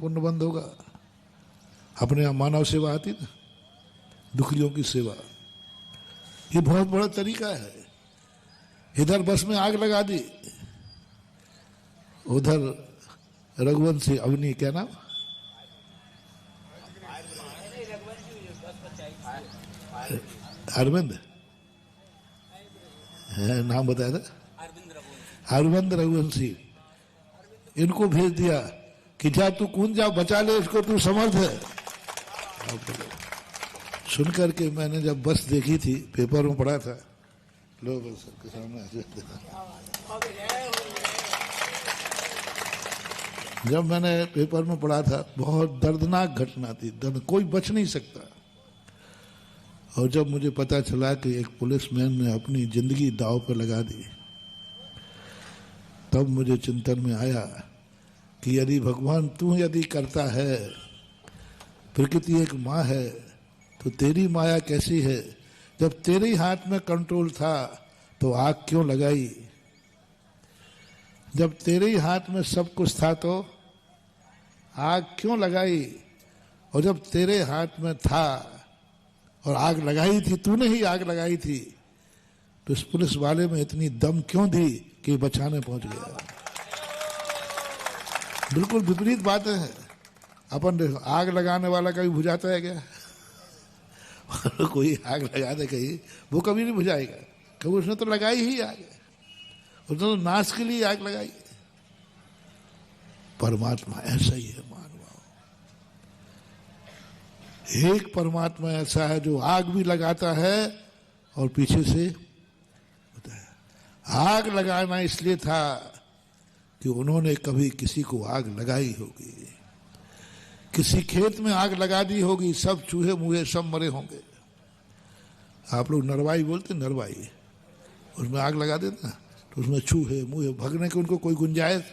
पुण्य बंद होगा। अपने यहाँ मानव सेवा आती ना, दुखियों की सेवा, ये बहुत बड़ा तरीका है। इधर बस में आग लगा दी, उधर रघुवंशी अवनी, क्या नाम, अरविंद है नाम बताया था, अरविंद रघुवंशी, इनको भेज दिया कि जा तू कूद जा, बचा ले इसको, तू समर्थ है। सुन करके मैंने जब बस देखी थी, पेपर में पढ़ा था, लो बस सबके सामने, जब मैंने पेपर में पढ़ा था, बहुत दर्दनाक घटना थी, कोई बच नहीं सकता। और जब मुझे पता चला कि एक पुलिसमैन ने अपनी जिंदगी दांव पर लगा दी, तब मुझे चिंतन में आया कि यदि भगवान तू यदि करता है, प्रकृति एक माँ है, तो तेरी माया कैसी है? जब तेरे ही हाथ में कंट्रोल था तो आग क्यों लगाई? जब तेरे ही हाथ में सब कुछ था तो आग क्यों लगाई? और जब तेरे हाथ में था और आग लगाई थी, तूने ही आग लगाई थी, तो इस पुलिस वाले में इतनी दम क्यों दी कि बचाने पहुंच गया? बिल्कुल विपरीत बातें हैं। अपन आग लगाने वाला कभी बुझाता है क्या? कोई आग लगा दे कहीं, वो कभी नहीं बुझाएगा, क्योंकि उसने तो लगाई ही आग, उसने तो नाश के लिए आग लगाई। परमात्मा ऐसा ही है मानव, एक परमात्मा ऐसा है जो आग भी लगाता है और पीछे से बताया। आग लगाना इसलिए था कि उन्होंने कभी किसी को आग लगाई होगी, किसी खेत में आग लगा दी होगी, सब चूहे मुहे सब मरे होंगे। आप लोग नरवाई बोलते, नरवाई, उसमें आग लगा देते ना, तो उसमें चूहे मुहे भगने के उनको कोई गुंजाइश,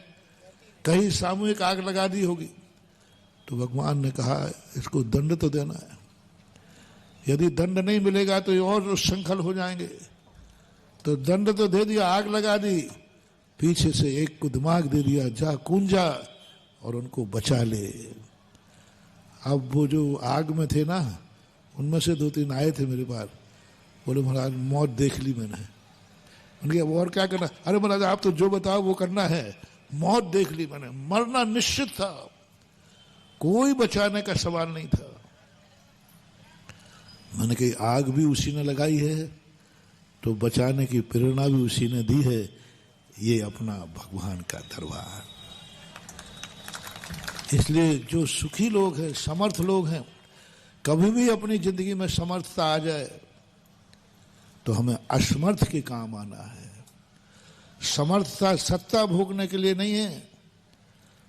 कहीं सामूहिक आग लगा दी होगी। तो भगवान ने कहा इसको दंड तो देना है, यदि दंड नहीं मिलेगा तो ये और संखल हो जाएंगे, तो दंड तो दे दिया, आग लगा दी, पीछे से एक को दिमाग दे दिया, जा कूद जा और उनको बचा ले। अब वो जो आग में थे ना, उनमें से 2-3 आए थे मेरे पास, बोले महाराज मौत देख ली मैंने। उनके अब और क्या करना? अरे महाराज आप तो जो बताओ वो करना है, मौत देख ली मैंने, मरना निश्चित था, कोई बचाने का सवाल नहीं था। मैंने कही आग भी उसी ने लगाई है तो बचाने की प्रेरणा भी उसी ने दी है, ये अपना भगवान का दरबार। इसलिए जो सुखी लोग हैं, समर्थ लोग हैं, कभी भी अपनी जिंदगी में समर्थता आ जाए तो हमें असमर्थ के काम आना है। समर्थता सत्ता भोगने के लिए नहीं है,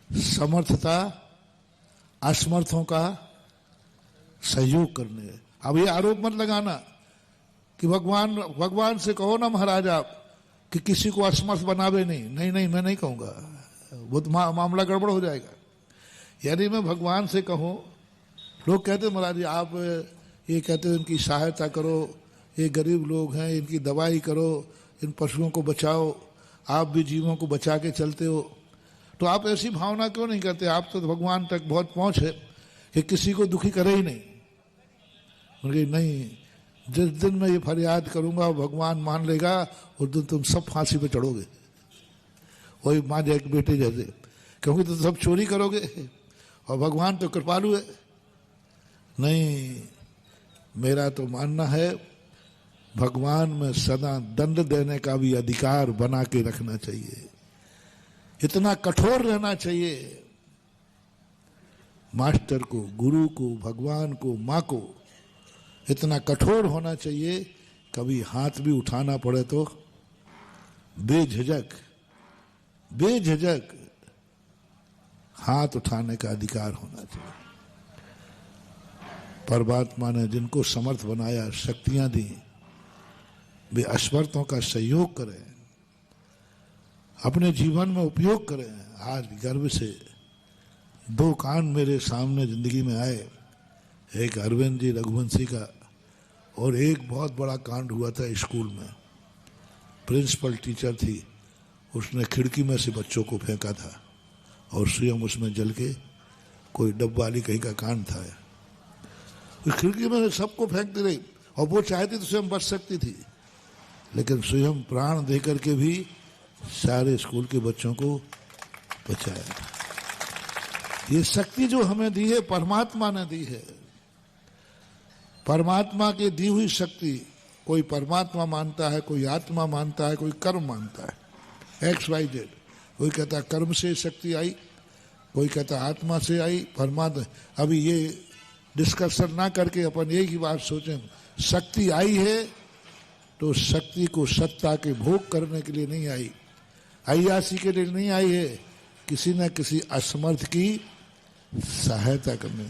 समर्थता असमर्थों का सहयोग करने है। अब ये आरोप मत लगाना कि भगवान से कहो ना महाराज आप कि किसी को असमर्थ बनावे नहीं, नहीं मैं नहीं कहूंगा, वो तो मामला गड़बड़ हो जाएगा। यदि मैं भगवान से कहूं, लोग कहते महाराज जी आप ये कहते हो इनकी सहायता करो, ये गरीब लोग हैं, इनकी दवाई करो, इन पशुओं को बचाओ, आप भी जीवों को बचा के चलते हो, तो आप ऐसी भावना क्यों नहीं करते? आप तो भगवान तक बहुत पहुंच है कि किसी को दुखी करे ही नहीं। उनके नहीं, जिस दिन मैं ये फरियाद करूंगा भगवान मान लेगा, उस दिन तुम सब फांसी पे चढ़ोगे, वही माँ जाए बेटे जैसे, क्योंकि तुम सब चोरी करोगे और भगवान तो कृपालु है। नहीं, मेरा तो मानना है भगवान में सदा दंड देने का भी अधिकार बना के रखना चाहिए, इतना कठोर रहना चाहिए। मास्टर को, गुरु को, भगवान को, माँ को इतना कठोर होना चाहिए, कभी हाथ भी उठाना पड़े तो बेझिझक हाथ उठाने का अधिकार होना चाहिए। परमात्मा ने जिनको समर्थ बनाया, शक्तियां दी, वे असमर्थों का सहयोग करें, अपने जीवन में उपयोग करें। आज गर्व से 2 कांड मेरे सामने जिंदगी में आए, एक अरविंद जी रघुवंशी का, और एक बहुत बड़ा कांड हुआ था स्कूल में। प्रिंसिपल टीचर थी, उसने खिड़की में से बच्चों को फेंका था और स्वयं उसमें जल के कोई डब्बाली कहीं का कांड था, उस खिड़की में सबको फेंकती रही, और वो चाहती तो स्वयं बच सकती थी, लेकिन स्वयं प्राण देकर के भी सारे स्कूल के बच्चों को बचाया। ये शक्ति जो हमें दी है परमात्मा ने दी है। परमात्मा की दी हुई शक्ति, कोई परमात्मा मानता है, कोई आत्मा मानता है, कोई कर्म मानता है, XYZ। कोई कहता है कर्म से शक्ति आई, कोई कहता है आत्मा से आई, परमात्मा। अभी ये डिस्कशन ना करके अपन एक ही बात सोचें, शक्ति आई है तो शक्ति को सत्ता के भोग करने के लिए नहीं आई, अय्यासी के लिए नहीं आई है, किसी न किसी असमर्थ की सहायता करने।